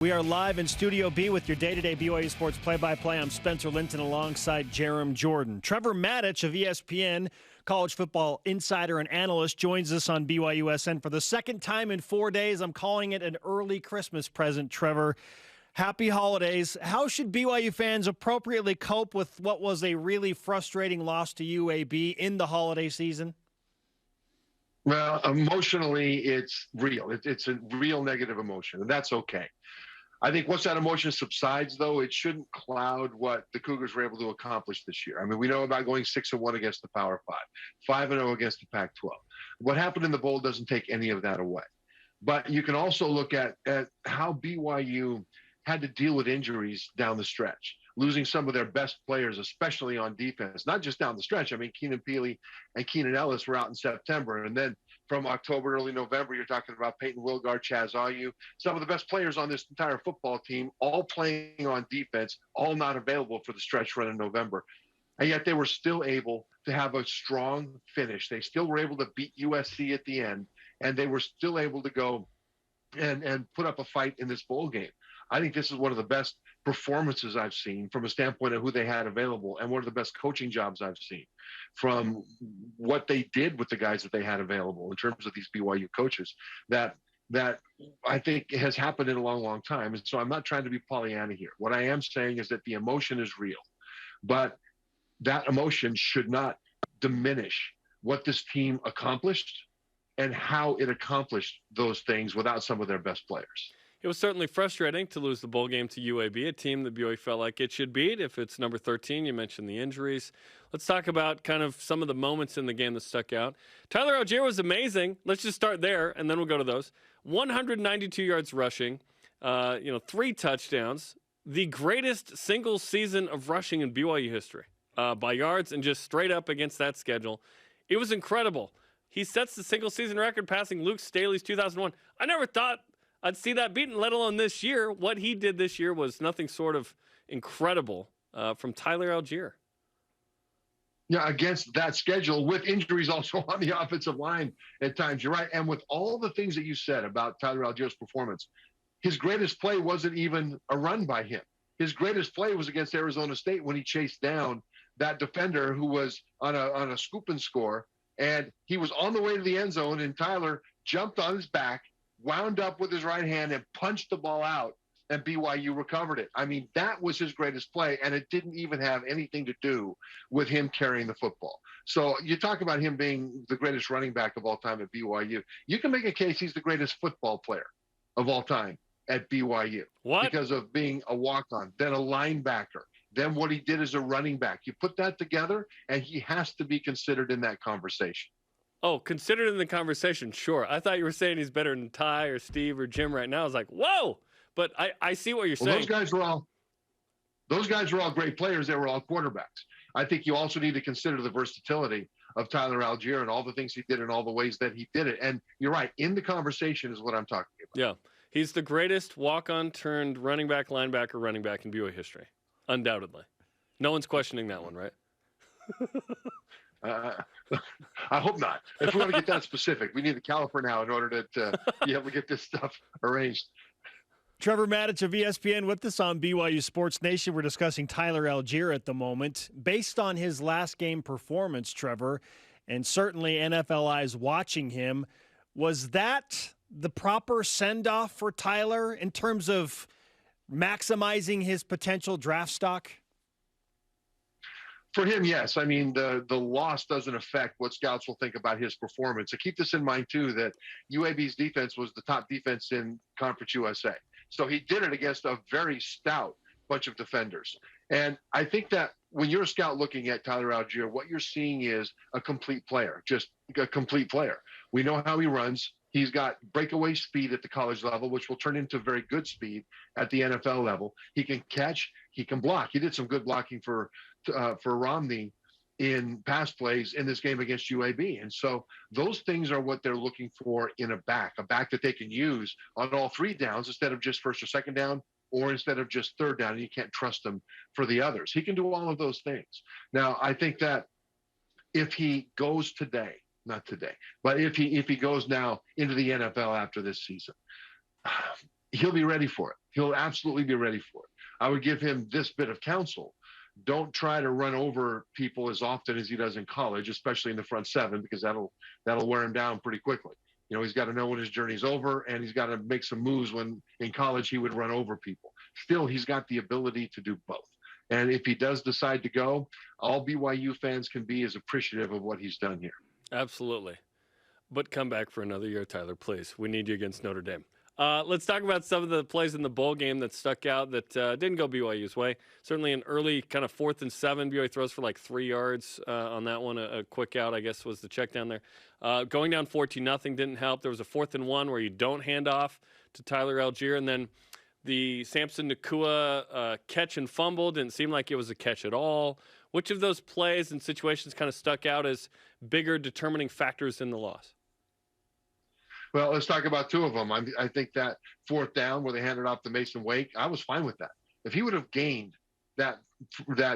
We are live in Studio B with your day-to-day BYU Sports play-by-play. I'm Spencer Linton alongside Jarom Jordan. Trevor Matich of ESPN, college football insider and analyst, joins us on BYUSN for the second time in 4 days. I'm calling it an early Christmas present, Trevor. Happy holidays. How should BYU fans appropriately cope with what was a really frustrating loss to UAB in the holiday season? Well, emotionally, it's real. It's a real negative emotion, and that's okay. I think once that emotion subsides, though, it shouldn't cloud what the Cougars were able to accomplish this year. I mean, we know about going 6-1 against the Power 5, 5-0 against the Pac-12. What happened in the bowl doesn't take any of that away. But you can also look at how BYU had to deal with injuries down the stretch, losing some of their best players, especially on defense, not just down the stretch. I mean, Keenan Peely and Keenan Ellis were out in September, and then from October, early November, you're talking about Peyton Wilgard, Chaz Ayu, some of the best players on this entire football team, all playing on defense, all not available for the stretch run in November. And yet they were still able to have a strong finish. They still were able to beat USC at the end, and they were still able to go and put up a fight in this bowl game. I think this is one of the best performances I've seen from a standpoint of who they had available, and one of the best coaching jobs I've seen from what they did with the guys that they had available in terms of these BYU coaches that I think has happened in a long, long time. And so I'm not trying to be Pollyanna here. What I am saying is that the emotion is real, but that emotion should not diminish what this team accomplished and how it accomplished those things without some of their best players. It was certainly frustrating to lose the bowl game to UAB, a team that BYU felt like it should beat if it's number 13. You mentioned the injuries. Let's talk about kind of some of the moments in the game that stuck out. Tyler Allgeier was amazing. Let's just start there, and then we'll go to those. 192 yards rushing, 3 touchdowns, the greatest single season of rushing in BYU history by yards and just straight up against that schedule. It was incredible. He sets the single season record passing Luke Staley's 2001. I never thought I'd see that beaten, let alone this year. What he did this year was nothing short of incredible from Tyler Allgeier. Yeah, against that schedule with injuries also on the offensive line at times. You're right. And with all the things that you said about Tyler Allgeier's performance, his greatest play wasn't even a run by him. His greatest play was against Arizona State when he chased down that defender who was on a scoop and score. And he was on the way to the end zone, and Tyler jumped on his back, wound up with his right hand, and punched the ball out, and BYU recovered it. I mean, that was his greatest play, and it didn't even have anything to do with him carrying the football. So you talk about him being the greatest running back of all time at BYU. You can make a case he's the greatest football player of all time at BYU. What? Because of being a walk-on, then a linebacker, then what he did as a running back. You put that together, and he has to be considered in that conversation. Oh, considered in the conversation, sure. I thought you were saying he's better than Ty or Steve or Jim right now. I was like, whoa! But I see what you're saying. Those guys were all great players. They were all quarterbacks. I think you also need to consider the versatility of Tyler Allgeier and all the things he did and all the ways that he did it. And you're right, in the conversation is what I'm talking about. Yeah. He's the greatest walk-on turned running back in BYU history. Undoubtedly. No one's questioning that one, right? I hope not. If we want to get that specific, we need the caliper now in order to be able to get this stuff arranged. Trevor Matich of ESPN with us on BYU Sports Nation. We're discussing Tyler Allgeier at the moment. Based on his last game performance, Trevor, and certainly NFL eyes watching him, was that the proper send-off for Tyler in terms of maximizing his potential draft stock? For him, yes. I mean, the loss doesn't affect what scouts will think about his performance. So keep this in mind, too, that UAB's defense was the top defense in Conference USA. So he did it against a very stout bunch of defenders. And I think that when you're a scout looking at Tyler Allgeier, what you're seeing is a complete player, just a complete player. We know how he runs. He's got breakaway speed at the college level, which will turn into very good speed at the NFL level. He can catch. He can block. He did some good blocking for Romney in pass plays in this game against UAB. And so those things are what they're looking for in a back that they can use on all 3 downs instead of just first or second down, or instead of just third down, and you can't trust him for the others. He can do all of those things. Now, I think that if he goes today, not today, but if he goes now into the NFL after this season, he'll be ready for it. He'll absolutely be ready for it. I would give him this bit of counsel. Don't try to run over people as often as he does in college, especially in the front seven, because that'll wear him down pretty quickly. You know, he's got to know when his journey's over, and he's got to make some moves. When in college he would run over people. Still, he's got the ability to do both. And if he does decide to go, all BYU fans can be is appreciative of what he's done here. Absolutely. But come back for another year, Tyler, please. We need you against Notre Dame. Let's talk about some of the plays in the bowl game that stuck out that didn't go BYU's way. Certainly an early kind of 4th and 7. BYU throws for like 3 yards on that one. A quick out, I guess, was the check down there. Going down 14-0 didn't help. There was a 4th and 1 where you don't hand off to Tyler Allgeier. And then the Samson Nakua catch and fumble didn't seem like it was a catch at all. Which of those plays and situations kind of stuck out as bigger determining factors in the loss? Well, let's talk about 2 of them. I think that 4th down where they handed off to Mason Wake, I was fine with that. If he would have gained that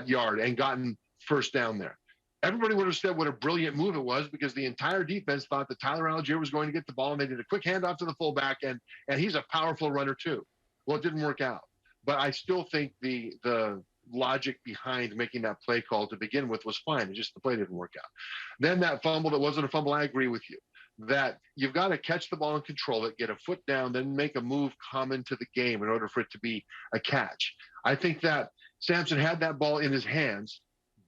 yard and gotten first down there, everybody would have said what a brilliant move it was, because the entire defense thought that Tyler Allgeier was going to get the ball, and they did a quick handoff to the fullback, and he's a powerful runner too. Well, it didn't work out. But I still think the logic behind making that play call to begin with was fine. It's just the play didn't work out. Then that fumble that wasn't a fumble, I agree with you. That you've got to catch the ball and control it, get a foot down, then make a move common to the game in order for it to be a catch. I think that Samson had that ball in his hands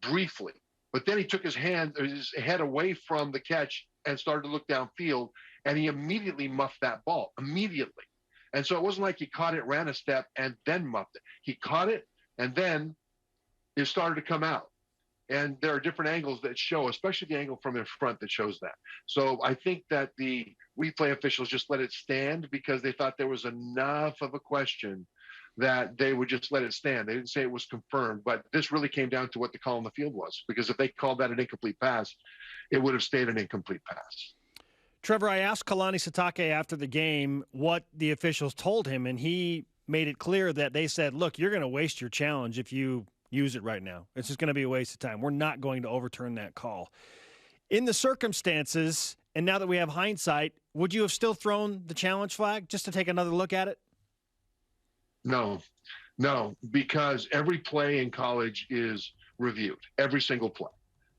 briefly, but then he took his head away from the catch and started to look downfield, and he immediately muffed that ball, immediately. And so it wasn't like he caught it, ran a step, and then muffed it. He caught it, and then it started to come out. And there are different angles that show, especially the angle from in front that shows that. So I think that the replay officials just let it stand because they thought there was enough of a question that they would just let it stand. They didn't say it was confirmed, but this really came down to what the call on the field was, because if they called that an incomplete pass, it would have stayed an incomplete pass. Trevor, I asked Kalani Sitake after the game what the officials told him, and he made it clear that they said, look, you're going to waste your challenge if you use it right now. It's just going to be a waste of time. We're not going to overturn that call. In the circumstances, and now that we have hindsight, would you have still thrown the challenge flag just to take another look at it? No, because every play in college is reviewed, every single play.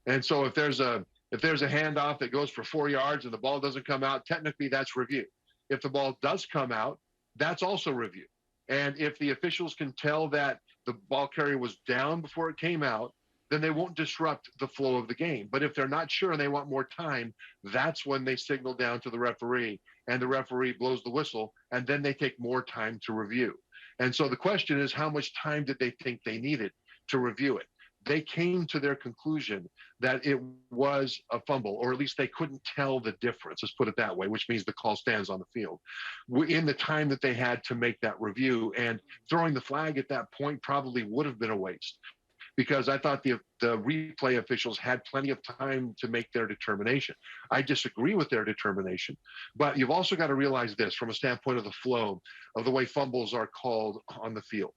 And so if there's a handoff that goes for 4 yards and the ball doesn't come out, technically that's review. If the ball does come out, that's also review. And if the officials can tell that the ball carrier was down before it came out, then they won't disrupt the flow of the game. But if they're not sure and they want more time, that's when they signal down to the referee, and the referee blows the whistle, and then they take more time to review. And so the question is, how much time did they think they needed to review it? They came to their conclusion that it was a fumble, or at least they couldn't tell the difference, let's put it that way, which means the call stands on the field, in the time that they had to make that review. And throwing the flag at that point probably would have been a waste, because I thought the replay officials had plenty of time to make their determination. I disagree with their determination, but you've also got to realize this from a standpoint of the flow of the way fumbles are called on the field.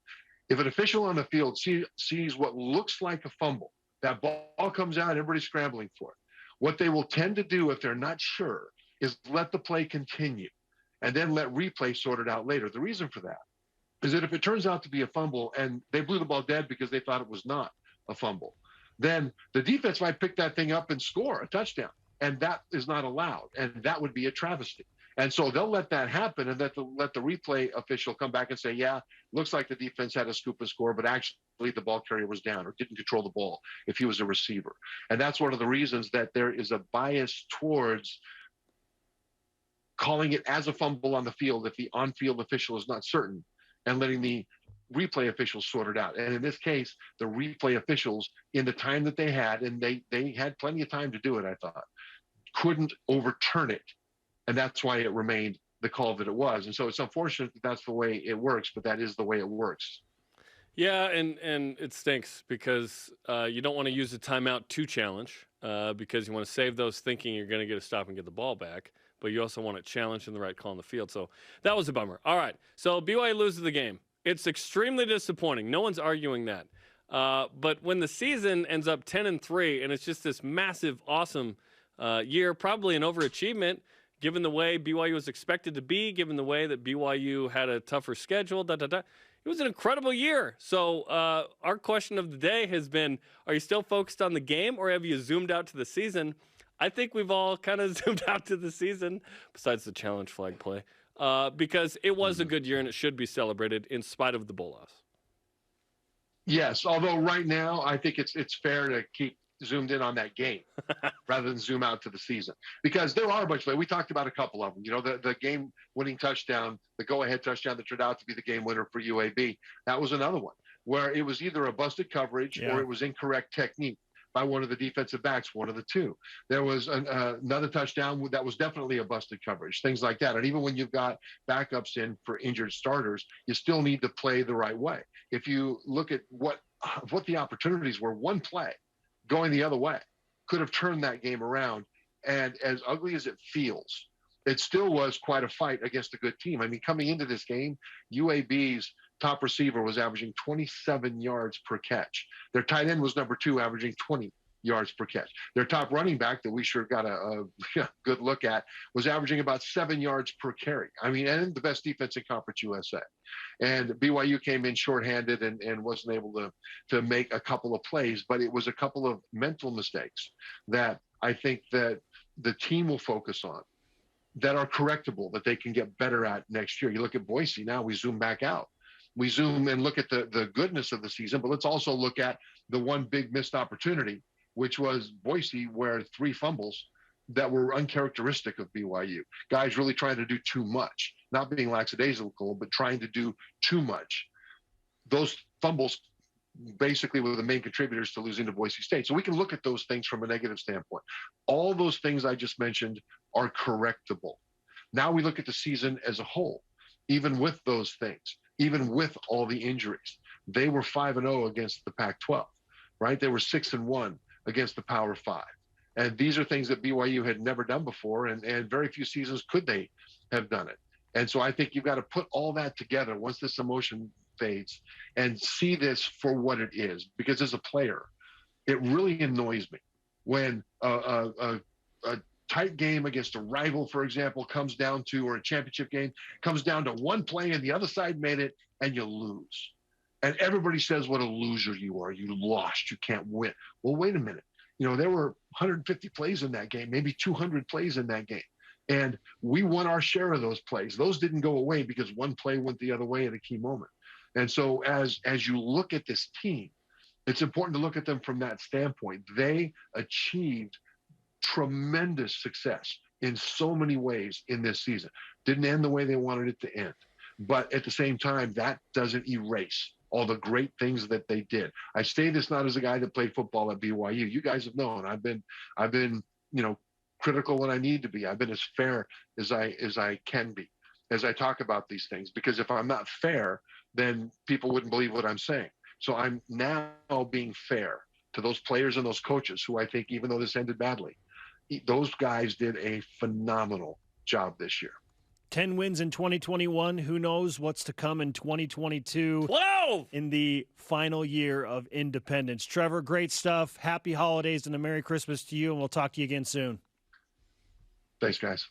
If an official on the field sees what looks like a fumble, that ball comes out, everybody's scrambling for it. What they will tend to do if they're not sure is let the play continue and then let replay sort it out later. The reason for that is that if it turns out to be a fumble and they blew the ball dead because they thought it was not a fumble, then the defense might pick that thing up and score a touchdown, and that is not allowed, and that would be a travesty. And so they'll let that happen and let the replay official come back and say, yeah, looks like the defense had a scoop and score, but actually the ball carrier was down or didn't control the ball if he was a receiver. And that's one of the reasons that there is a bias towards calling it as a fumble on the field if the on-field official is not certain, and letting the replay officials sort it out. And in this case, the replay officials, in the time that they had, and they had plenty of time to do it, I thought, couldn't overturn it. And that's why it remained the call that it was. And so it's unfortunate that that's the way it works, but that is the way it works. Yeah, and it stinks because you don't want to use the timeout to challenge because you want to save those thinking you're going to get a stop and get the ball back, but you also want to challenge in the right call on the field. So that was a bummer. All right, so BYU loses the game. It's extremely disappointing. No one's arguing that. But when the season ends up 10-3 and it's just this massive, awesome year, probably an overachievement, given the way BYU was expected to be, given the way that BYU had a tougher schedule, it was an incredible year. So our question of the day has been, are you still focused on the game, or have you zoomed out to the season? I think we've all kind of zoomed out to the season, besides the challenge flag play, because it was a good year and it should be celebrated in spite of the bowl loss. Yes, although right now I think it's fair to keep zoomed in on that game rather than zoom out to the season, because there are a bunch of, we talked about a couple of them, the game-winning touchdown, the go-ahead touchdown that turned out to be the game winner for UAB. That was another one where it was either a busted coverage or it was incorrect technique by one of the defensive backs, one of the two. There was another touchdown that was definitely a busted coverage, things like that. And even when you've got backups in for injured starters, you still need to play the right way. If you look at what the opportunities were, one play going the other way could have turned that game around. And as ugly as it feels, it still was quite a fight against a good team. I mean, coming into this game, UAB's top receiver was averaging 27 yards per catch. Their tight end was number 2, averaging 20 yards per catch. Their top running back that we sure got a good look at was averaging about 7 yards per carry. I mean, and the best defense in Conference USA. And BYU came in shorthanded and wasn't able to make a couple of plays, but it was a couple of mental mistakes that I think that the team will focus on, that are correctable, that they can get better at next year. You look at Boise now, we zoom back out. We zoom and look at the goodness of the season, but let's also look at the one big missed opportunity, which was Boise, where 3 fumbles that were uncharacteristic of BYU. Guys really trying to do too much, not being lackadaisical, but trying to do too much. Those fumbles basically were the main contributors to losing to Boise State. So we can look at those things from a negative standpoint. All those things I just mentioned are correctable. Now we look at the season as a whole, even with those things. Even with all the injuries, they were 5-0 against the Pac-12, right? They were 6-1 against the Power 5. And these are things that BYU had never done before, and very few seasons could they have done it. And so I think you've got to put all that together once this emotion fades and see this for what it is. Because as a player, it really annoys me when a tight game against a rival, for example, comes down to, or a championship game, comes down to one play and the other side made it and you lose. And everybody says what a loser you are. You lost. You can't win. Well, wait a minute. There were 150 plays in that game, maybe 200 plays in that game. And we won our share of those plays. Those didn't go away because one play went the other way at a key moment. And so as you look at this team, it's important to look at them from that standpoint. They achieved tremendous success in so many ways in this season. Didn't end the way they wanted it to end. But at the same time, that doesn't erase all the great things that they did. I say this not as a guy that played football at BYU. You guys have known I've been, critical when I need to be. I've been as fair as I can be as I talk about these things, because if I'm not fair, then people wouldn't believe what I'm saying. So I'm now being fair to those players and those coaches who I think, even though this ended badly, those guys did a phenomenal job this year. 10 wins in 2021. Who knows what's to come in 2022? Whoa! In the final year of independence. Trevor, great stuff. Happy holidays and a Merry Christmas to you, and we'll talk to you again soon. Thanks, guys.